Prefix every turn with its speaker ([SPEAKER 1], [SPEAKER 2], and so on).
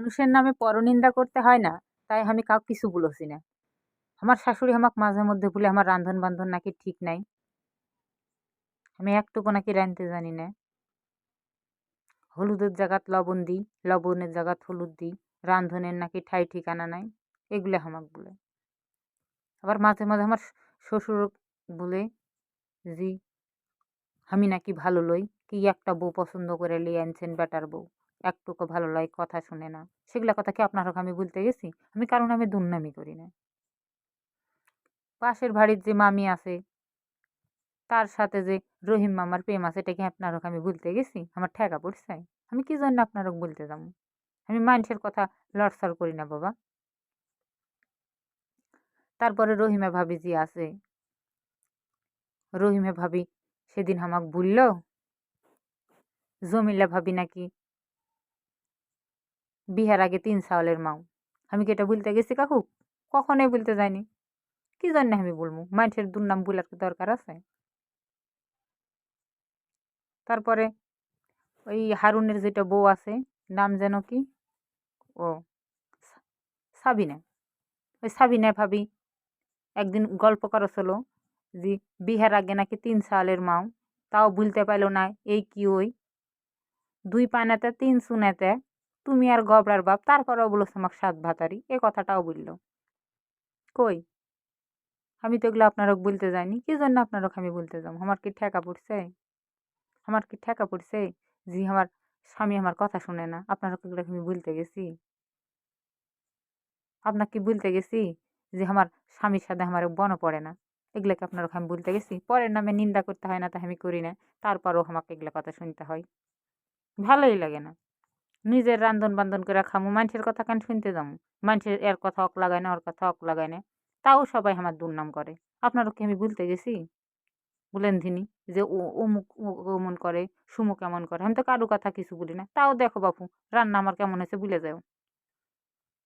[SPEAKER 1] মানুষের নামে পরনিন্দা করতে হয় না, তাই আমি কাউকে কিছু বলছি না। আমার শাশুড়ি আমাকে মাঝে মধ্যে বলে আমার রান্ধন-বান্ধন নাকি ঠিক নাই। আমি একটুকু নাকি রাঁধতে জানি না। হলুদের জাগাত লবণ দিই, লবণের জাগাত হলুদ দিই, রান্ধনের নাকি ঠাই ঠিকানা নাই। এগুলা হামাক বলে। আবার মাঝে, মাঝে আমার শ্বশুর বলে জি, আমি নাকি ভালো লই। কি একটা বউ পছন্দ করে লিয়ে আনছেন বেটার বউ। একটুকু ভালো লয়, কথা শুনে না। সেগুলা কথা কি আপনার হকে আমি বলতে গেছি? আমি কারো নামে দুর্নামি করি না। পাশের বাড়ির যে মামি আছে, তার সাথে যে রহিম মামার প্রেম আছে, এটা কি আপনার হকে আমি বলতে গেছি? আমার ঠেকা পড়ছে? আমি কি জন্য আপনার হক বলতে যাবো? আমি মানুষের কথা লড়ছড় করি না বাবা। তারপরে রহিমা ভাবি যে আছে, রহিমা ভাবি সেদিন আমাক বলল জমিলা ভাবি নাকি বিহার আগে ৩ চাওয়ালের মাও। আমি কি এটা বলতে গেছি কাকু? কখনোই বলতে যাইনি। কি জন্য আমি বলবো? মানুষের দুর্নাম বলার কি দরকার আছে? তারপরে ওই হারুনের যেটা বউ আছে, নাম যেন কি? ও সাবিনা। ওই সাবিনা ভাবি একদিন গল্প করছিল যে বিহার আগে নাকি ৩ চাওয়ালের মাও, তাও ভুলতে পারলো না। এই কি ওই ২ পানাতে ৩ চুনেতে, তুমি আর গবরার বাপ, তারপরেও বলেছে আমাকে ৭ ভাতারি। এ কথাটাও বলল। কই? আমি তো এগুলো আপনারক বলতে যাইনি। কি জন্য আপনারক আমি বলতে যাবো? আমার কি ঠেকা পড়ছে? আমার কি ঠেকা পড়ছে যে আমার স্বামী আমার কথা শুনে না? আপনারক এগুলো আমি বলতে গেছি? আপনাকে কি বলতে গেছি যে আমার স্বামীর সাথে আমার বন পড়ে না? এগুলাকে আপনারক আমি বলতে গেছি? পরের নামে নিন্দা করতে হয় না, তাই আমি করি না। তারপরও আমাকে এগুলা কথা শুনতে হয়। ভালোই লাগে না। নিজের রান্ধন-বান্ধন করে খামু, মানুষের কথা কেন শুনতে যামু? মানুষের এর কথা অক লাগায় না, ওর কথা অক লাগায় না। তাও সবাই আমার দুর্নাম করে। আপনারও কি আমি ভুলতে গেছি? বলেন ধিনি যে ও অমুক অমন করে, সুমুক এমন করে। আমি তো কারো কথা কিছু বলি না। তাও দেখো বাপু, রান্না আমার কেমন হয়েছে ভুলে যাও।